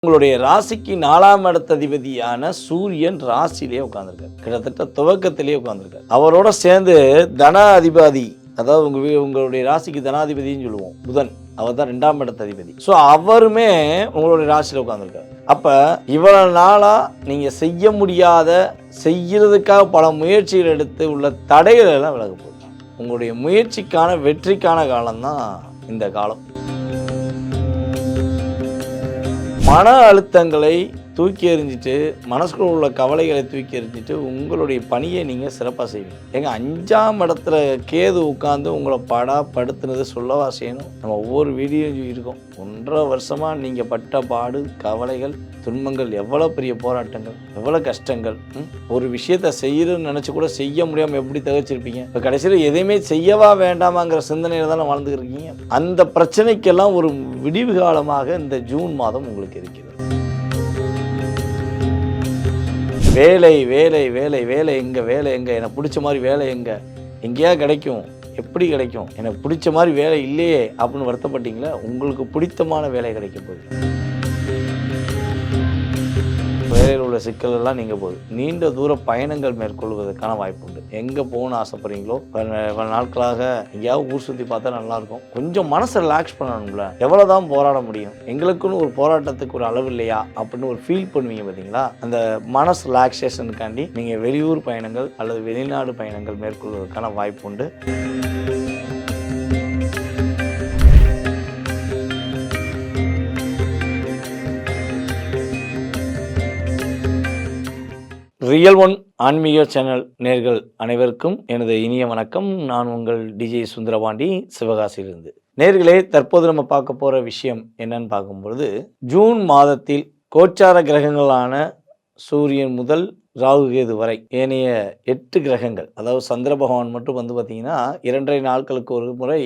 உங்களுடைய ராசிக்கு 4ஆம் இடத்ததிபதியான சூரியன் ராசியிலே உட்கார்ந்துருக்கார். கிட்டத்தட்ட துவக்கத்திலேயே உட்கார்ந்துருக்கார். அவரோட சேர்ந்து தன அதிபதி, அதாவது உங்களுடைய ராசிக்கு தனாதிபதினு சொல்லுவோம் புதன், அவர் தான் 2ஆம் இடத்ததிபதி. ஸோ அவருமே உங்களுடைய ராசியில் உட்கார்ந்துருக்கார். அப்போ இவ்வளவு நாளாக நீங்கள் செய்ய முடியாத, செய்யறதுக்காக பல முயற்சிகள் எடுத்து உள்ள தடைகள் எல்லாம் விலக போகுது. உங்களுடைய முயற்சிக்கான வெற்றிக்கான காலம்தான் இந்த காலம். மன அழுத்தங்களை தூக்கி எறிஞ்சிட்டு, மனசுக்குள்ள உள்ள கவலைகளை தூக்கி எறிஞ்சிட்டு உங்களுடைய பணியை நீங்கள் சிறப்பாக செய்வீங்க. எங்கள் 5ஆம் இடத்துல கேது உட்காந்து உங்களை படுத்துனது சொல்லவா செய்யணும். நம்ம ஒவ்வொரு வீடியோ இருக்கோம். 1.5 வருஷமாக நீங்கள் பட்ட பாடு, கவலைகள், துன்பங்கள், எவ்வளோ பெரிய போராட்டங்கள், எவ்வளோ கஷ்டங்கள். ஒரு விஷயத்தை செய்யணும்னு நினச்சி கூட செய்ய முடியாமல் எப்படி தவிர்த்திருப்பீங்க. இப்போ கடைசியில் எதையுமே செய்யவா வேண்டாமாங்கிற சிந்தனையில் தானே வாழ்ந்துக்கிட்டு இருக்கீங்க. அந்த பிரச்சனைக்கெல்லாம் ஒரு விடிவு காலமாக இந்த ஜூன் மாதம் உங்களுக்கு இருக்கிறது. வேலை வேலை வேலை வேலை எங்கே, வேலை எங்கே, எனக்கு பிடிச்ச மாதிரி வேலை எங்கே, எங்கேயா கிடைக்கும், எப்படி கிடைக்கும், எனக்கு பிடிச்ச மாதிரி வேலை இல்லையே அப்படின்னு வருத்தப்பட்டீங்களா? உங்களுக்கு பிடித்தமான வேலை கிடைக்க போகுது. வேலையில் உள்ள சிக்கலெல்லாம் நீங்கள் போகுது. நீண்ட தூர பயணங்கள் மேற்கொள்வதற்கான வாய்ப்பு உண்டு. எங்கே போகணும்னு ஆசைப்படுறீங்களோ, பல நாட்களாக எங்கேயாவது ஊர் சுற்றி பார்த்தா நல்லாயிருக்கும். கொஞ்சம் மனசை ரிலாக்ஸ் பண்ணணும்ல. எவ்வளோ தான் போராட முடியும், எங்களுக்குன்னு ஒரு போராட்டத்துக்கு ஒரு அளவு இல்லையா அப்படின்னு ஒரு ஃபீல் பண்ணுவீங்க பார்த்தீங்களா? அந்த மனசு ரிலாக்ஸேஷனுக்காண்டி நீங்கள் வெளியூர் பயணங்கள் அல்லது வெளிநாடு பயணங்கள் மேற்கொள்வதற்கான வாய்ப்பு உண்டு. ரியல் ஒன் ஆன்மீக சேனல் நேர்கள் அனைவருக்கும் எனது இனிய வணக்கம். நான் உங்கள் டிஜே சுந்தரபாண்டி, சிவகாசியிலிருந்து. நேர்களே, தற்போது நம்ம பார்க்க போகிற விஷயம் என்னன்னு பார்க்கும்பொழுது, ஜூன் மாதத்தில் கோச்சார கிரகங்களான சூரியன் முதல் ராகு கேது வரை ஏனைய 8 கிரகங்கள், அதாவது சந்திர பகவான் மட்டும் வந்து பார்த்திங்கன்னா 2.5 நாட்களுக்கு ஒரு முறை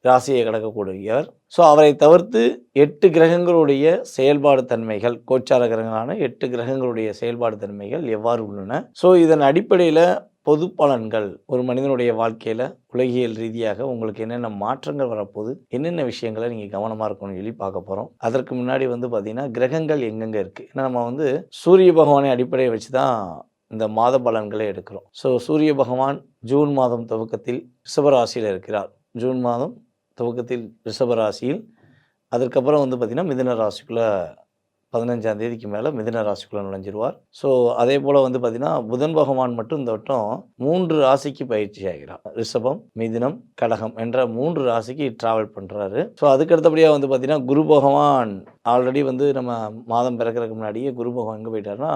ராசியை கடக்கக்கூடியவர். ஸோ அவரை தவிர்த்து 8 கிரகங்களுடைய செயல்பாடு தன்மைகள், கோச்சார கிரகங்களான 8 கிரகங்களுடைய செயல்பாடு தன்மைகள் எவ்வாறு உள்ளன. ஸோ இதன் அடிப்படையில் பொது பலன்கள், ஒரு மனிதனுடைய வாழ்க்கையில் உலகியல் ரீதியாக உங்களுக்கு என்னென்ன மாற்றங்கள் வரப்போகுது, என்னென்ன விஷயங்களை நீங்கள் கவனமாக இருக்கணும்னு சொல்லி பார்க்க போகிறோம். அதற்கு முன்னாடி வந்து பார்த்திங்கன்னா கிரகங்கள் எங்கெங்கே இருக்குது. ஏன்னா நம்ம வந்து சூரிய பகவானை அடிப்படையை வச்சு தான் இந்த மாத பலன்களை எடுக்கிறோம். ஸோ சூரிய பகவான் ஜூன் மாதம் துவக்கத்தில் ரிஷபராசியில் இருக்கிறார். ஜூன் மாதம் துவக்கத்தில் ரிஷபராசியில், அதற்கப்புறம் வந்து பார்த்திங்கன்னா மிதுன ராசிக்குள்ளே 15ஆம் தேதிக்கு மேலே மிதுன ராசிக்குள்ளே நுழைஞ்சிருவார். ஸோ அதே போல் வந்து பார்த்திங்கன்னா புதன் பகவான் மட்டும் இந்த வட்டம் 3 ராசிக்கு பயிற்சி ஆகிறார். ரிஷபம், மிதுனம், கடகம் என்ற 3 ராசிக்கு ட்ராவல் பண்ணுறாரு. ஸோ அதுக்கு அடுத்தபடியாக வந்து பார்த்திங்கன்னா குரு பகவான் ஆல்ரெடி வந்து நம்ம மாதம் பிறக்கிறதுக்கு முன்னாடியே குரு பகவான் எங்கே போயிட்டார்னா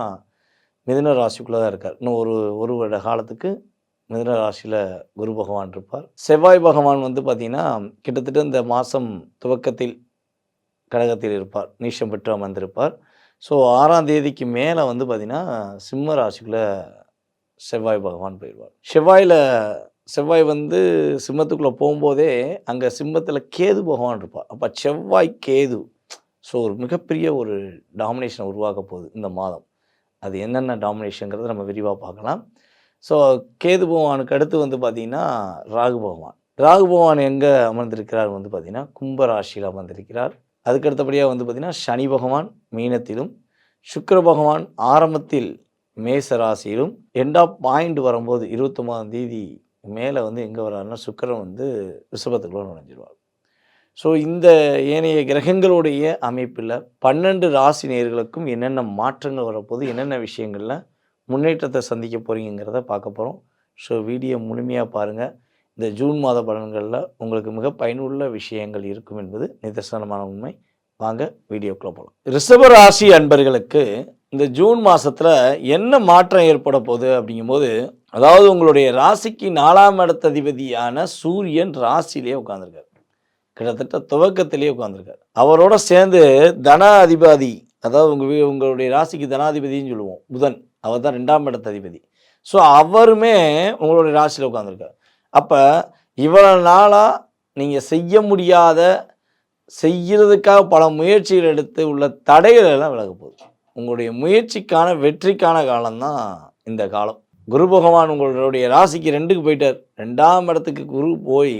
மிதுன ராசிக்குள்ளே தான் இருக்கார். இன்னும் ஒரு வருட காலத்துக்கு மிதுன ராசியில் குரு பகவான் இருப்பார். செவ்வாய் பகவான் வந்து பார்த்திங்கன்னா கிட்டத்தட்ட இந்த மாதம் துவக்கத்தில் கடகத்தில் இருப்பார், நீச்சம் பெற்று அமர்ந்திருப்பார். ஸோ 6ஆம் தேதிக்கு மேலே வந்து பார்த்திங்கன்னா சிம்ம ராசிக்குள்ளே செவ்வாய் பகவான் போயிடுவார். செவ்வாய் வந்து சிம்மத்துக்குள்ளே போகும்போதே அங்கே சிம்மத்தில் கேது பகவான் இருப்பார். அப்போ செவ்வாய் கேது, ஸோ ஒரு மிகப்பெரிய ஒரு டாமினேஷனை உருவாக்க போகுது இந்த மாதம். அது என்னென்ன டாமினேஷனுங்கிறத நம்ம விரிவாக பார்க்கலாம். ஸோ கேது பகவானுக்கு அடுத்து வந்து பார்த்திங்கன்னா ராகு பகவான். ராகு பகவான் எங்கே அமர்ந்திருக்கிறார் வந்து பார்த்திங்கன்னா கும்பராசியில் அமர்ந்திருக்கிறார். அதுக்கு அடுத்தபடியாக வந்து பார்த்திங்கன்னா சனி பகவான் மீனத்திலும், சுக்கிர பகவான் ஆரம்பத்தில் மேச ராசியிலும், எண்ட் ஆஃப் பாயிண்ட் வரும்போது 29ஆம் தேதி மேலே வந்து எங்கே வர்றாருன்னா சுக்கிரன் வந்து ரிஷபத்துக்குள்ள நுழைஞ்சிருவார். ஸோ இந்த ஏனைய கிரகங்களுடைய அமைப்பில் 12 ராசி நேயர்களுக்கும் என்னென்ன மாற்றங்கள் வரப்போகுது, என்னென்ன விஷயங்களில் முன்னேற்றத்தை சந்திக்க போகிறீங்கிறத பார்க்க போகிறோம். ஸோ வீடியோ முழுமையாக பாருங்கள். இந்த ஜூன் மாத பலன்களில் உங்களுக்கு மிக பயனுள்ள விஷயங்கள் இருக்கும் என்பது நிதர்சனமான உண்மை. வாங்க வீடியோக்குள்ளே போகலாம். ரிஷப ராசி அன்பர்களுக்கு இந்த ஜூன் மாதத்தில் என்ன மாற்றம் ஏற்பட போகுது அப்படிங்கும்போது, அதாவது உங்களுடைய ராசிக்கு 4ஆம் இடத்ததிபதியான சூரியன் ராசியிலே உட்கார்ந்துருக்கார். கிட்டத்தட்ட துவக்கத்திலேயே உட்கார்ந்துருக்கார். அவரோட சேர்ந்து தன அதிபதி, அதாவது உங்களுடைய ராசிக்கு தனாதிபதினு சொல்லுவோம் புதன், அவர் தான் 2ஆம் இடத்ததிபதி. ஸோ அவருமே உங்களுடைய ராசியில் உட்காந்துருக்கார். அப்போ இவ்வளவு நாளாக நீங்கள் செய்ய முடியாத, செய்கிறதுக்காக பல முயற்சிகள் எடுத்து உள்ள தடைகள் எல்லாம் விலக போகுது. உங்களுடைய முயற்சிக்கான வெற்றிக்கான காலம்தான் இந்த காலம். குரு பகவான் உங்களுடைய ராசிக்கு 2க்கு போயிட்டார். 2ஆம் இடத்துக்கு குரு போய்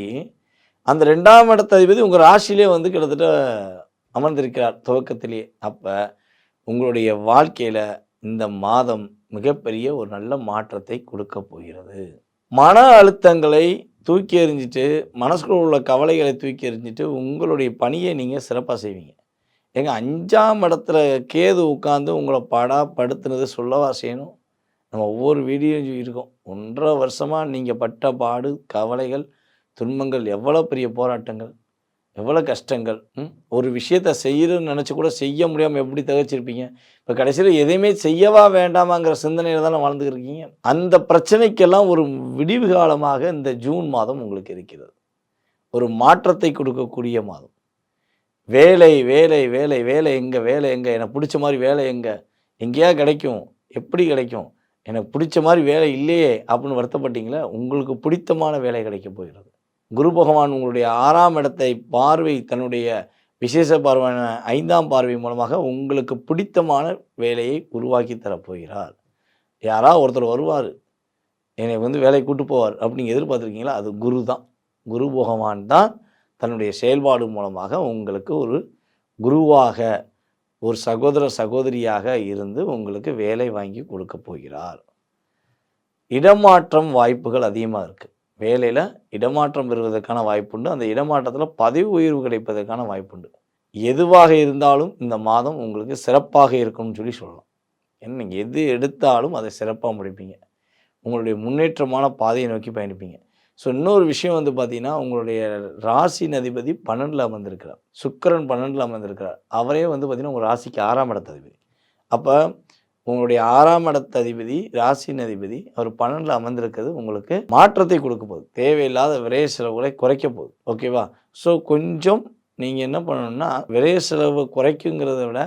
அந்த 2ஆம் இடத்ததிபதி உங்கள் ராசியிலே வந்து கிட்டத்தட்ட அமர்ந்திருக்கிறார் துவக்கத்திலேயே. அப்போ உங்களுடைய வாழ்க்கையில் இந்த மாதம் மிகப்பெரிய ஒரு நல்ல மாற்றத்தை கொடுக்க போகிறது. மன அழுத்தங்களை தூக்கி எறிஞ்சிட்டு, மனசுக்குள்ள உள்ள கவலைகளை தூக்கி எறிஞ்சிட்டு உங்களுடைய பணியை நீங்கள் சிறப்பாக செய்வீங்க. ஏங்க 5ஆம் இடத்துல கேது உட்காந்து உங்களை படுத்துனது சொல்லவா செய்யணும்? நம்ம ஒவ்வொரு வீடியோ இருக்கோம். 1.5 வருஷமாக நீங்கள் பட்ட பாடு, கவலைகள், துன்பங்கள், எவ்வளோ பெரிய போராட்டங்கள், எவ்வளோ கஷ்டங்கள். ஒரு விஷயத்தை செய்யணும்னு நினச்சி கூட செய்ய முடியாமல் எப்படி தவிச்சிருப்பீங்க. இப்போ கடைசியில் எதையுமே செய்யவா வேண்டாமாங்கிற சிந்தனையில் தானே வாழ்ந்துக்கிட்டு இருக்கீங்க. அந்த பிரச்சனைக்கெல்லாம் ஒரு விடிவு காலமாக இந்த ஜூன் மாதம் உங்களுக்கு இருக்கிறது. ஒரு மாற்றத்தை கொடுக்கக்கூடிய மாதம். வேலை வேலை வேலை வேலை எங்கே, வேலை எங்கே, எனக்கு பிடிச்ச மாதிரி வேலை எங்கே, எங்கேயா கிடைக்கும், எப்படி கிடைக்கும், எனக்கு பிடிச்ச மாதிரி வேலை இல்லையே அப்படின்னு வருத்தப்பட்டீங்களே, உங்களுக்கு பிடித்தமான வேலை கிடைக்க போகிறது. குரு பகவான் உங்களுடைய 6ஆம் இடத்தை பார்வை, தன்னுடைய விசேஷ பார்வையான 5ஆம் பார்வை மூலமாக உங்களுக்கு பிடித்தமான வேலையை உருவாக்கி தரப்போகிறார். யாராவது ஒருத்தர் வருவார், என்னை வேலைக்கு கூட்டு போவார் அப்படின்னு எதிர்பார்த்துருக்கீங்களா? அது குரு தான். குரு பகவான் தான் தன்னுடைய செயல்பாடு மூலமாக உங்களுக்கு ஒரு குருவாக, ஒரு சகோதர சகோதரியாக இருந்து உங்களுக்கு வேலை வாங்கி கொடுக்க போகிறார். இடமாற்றம் வாய்ப்புகள் அதிகமாக இருக்குது. வேலையில் இடமாற்றம் பெறுவதற்கான வாய்ப்புண்டு. அந்த இடமாற்றத்தில் பதவி உயர்வு கிடைப்பதற்கான வாய்ப்புண்டு. எதுவாக இருந்தாலும் இந்த மாதம் உங்களுக்கு சிறப்பாக இருக்கும்னு சொல்லலாம். ஏன்னா நீங்கள் எது எடுத்தாலும் அதை சிறப்பாக முடிப்பீங்க. உங்களுடைய முன்னேற்றமான பாதையை நோக்கி பயணிப்பீங்க. ஸோ இன்னொரு விஷயம் பார்த்தீங்கன்னா, உங்களுடைய ராசியின் அதிபதி 12ல் அமர்ந்திருக்கிறார். சுக்கிரன் 12ல் அமர்ந்திருக்கிறார். அவரே பார்த்தீங்கன்னா உங்கள் ராசிக்கு 6ஆம் இடத்த அதிபதி. அப்போ உங்களுடைய 6ஆம் இடத்த அதிபதி, ராசியின் அதிபதி, அவர் 12ல் அமர்ந்திருக்கிறது உங்களுக்கு மாற்றத்தை கொடுக்க போகுது. தேவையில்லாத விரைய செலவுகளை குறைக்க போகுது. ஓகேவா? ஸோ கொஞ்சம் நீங்கள் என்ன பண்ணணும்னா, விரைய செலவு குறைக்குங்கிறத விட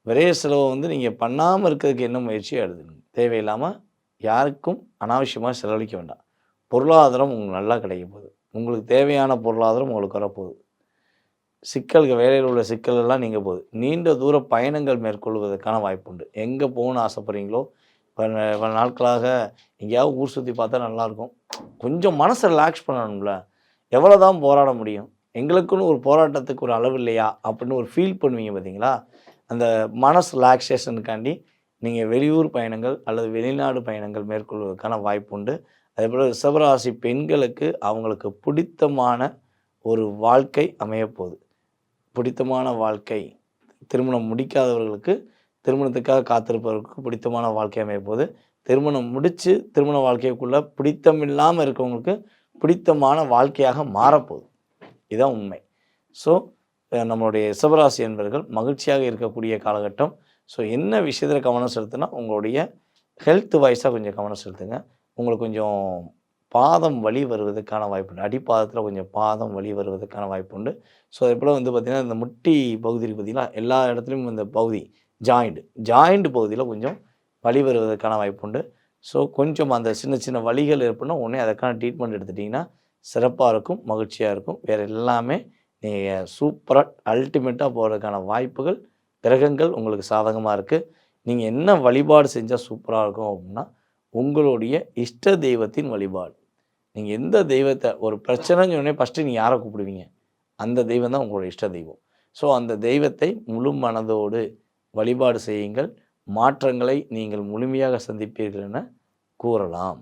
விரைய செலவை நீங்கள் பண்ணாமல் இருக்கிறதுக்கு என்ன முயற்சியை எடுத்துக்கணும். தேவையில்லாமல் யாருக்கும் அனாவசியமாக செலவழிக்க வேண்டாம். பொருளாதாரம் உங்களுக்கு நல்லா கிடைக்க போகுது. உங்களுக்கு தேவையான பொருளாதாரம் உங்களுக்கு வரப்போகுது. சிக்கல்கள், வேலையில் உள்ள சிக்கலெல்லாம் நீங்கள் போகுது. நீண்ட தூர பயணங்கள் மேற்கொள்வதற்கான வாய்ப்புண்டு. எங்கே போகணுன்னு ஆசைப்படுறீங்களோ, பல நாட்களாக எங்கேயாவது ஊர் சுற்றி பார்த்தா நல்லாயிருக்கும். கொஞ்சம் மனசை ரிலாக்ஸ் பண்ணணும்ல. எவ்வளோ தான் போராட முடியும்? எங்களுக்குன்னு ஒரு போராட்டத்துக்கு ஒரு அளவு இல்லையா அப்படின்னு ஒரு ஃபீல் பண்ணுவீங்க பார்த்தீங்களா? அந்த மனசு ரிலாக்ஸேஷனுக்காண்டி நீங்கள் வெளியூர் பயணங்கள் அல்லது வெளிநாடு பயணங்கள் மேற்கொள்வதற்கான வாய்ப்புண்டு. அதேபோல் ரிஷபராசி பெண்களுக்கு அவங்களுக்கு பிடித்தமான ஒரு வாழ்க்கை அமையப்போகுது. பிடித்தமான வாழ்க்கை, திருமணம் முடிக்காதவர்களுக்கு, திருமணத்துக்காக காத்திருப்பவர்களுக்கு பிடித்தமான வாழ்க்கை அமையப்போகுது. திருமணம் முடித்து திருமண வாழ்க்கைக்குள்ளே பிடித்தம் இல்லாமல் இருக்கவங்களுக்கு பிடித்தமான வாழ்க்கையாக மாறப்போகுது. இதுதான் உண்மை. ஸோ நம்மளுடைய ரிஷபராசி என்பவர்கள் மகிழ்ச்சியாக இருக்கக்கூடிய காலகட்டம். ஸோ என்ன விஷயத்தில் கவனம் செலுத்துனா, உங்களுடைய ஹெல்த் வைஸாக கொஞ்சம் கவனம் செலுத்துங்க. உங்களுக்கு கொஞ்சம் பாதம் வலி வருவதற்கான வாய்ப்புண்டு. அடிப்பாதத்தில் கொஞ்சம் பாதம் வலி வருவதற்கான வாய்ப்புண்டு. ஸோ அதே போல் பார்த்திங்கன்னா, இந்த முட்டி பகுதி இருக்குது பார்த்திங்களா, எல்லா இடத்துலையும் இந்த பகுதி ஜாயிண்ட் பகுதியில் கொஞ்சம் வலி வருவதற்கான வாய்ப்புண்டு. ஸோ கொஞ்சம் அந்த சின்ன சின்ன வலிகள் ஏற்படணும், உடனே அதற்கான ட்ரீட்மெண்ட் எடுத்துட்டிங்கன்னா சிறப்பாக இருக்கும், மகிழ்ச்சியாக இருக்கும். வேறு எல்லாமே நீங்கள் சூப்பராக அல்டிமேட்டாக போகிறதுக்கான வாய்ப்புகள், கிரகங்கள் உங்களுக்கு சாதகமாக இருக்குது. நீங்கள் என்ன வழிபாடு செஞ்சால் சூப்பராக இருக்கும் அப்படின்னா, உங்களுடைய இஷ்ட தெய்வத்தின் வழிபாடு. நீங்கள் எந்த தெய்வத்தை, ஒரு பிரச்சனைன்னு சொன்னே ஃபஸ்ட்டு நீங்கள் யாரை கூப்பிடுவீங்க? அந்த தெய்வம் தான் உங்களுடைய இஷ்ட தெய்வம். ஸோ அந்த தெய்வத்தை முழு மனதோடு வழிபாடு செய்யுங்கள். மாற்றங்களை நீங்கள் முழுமையாக சந்திப்பீர்கள் என கூறலாம்.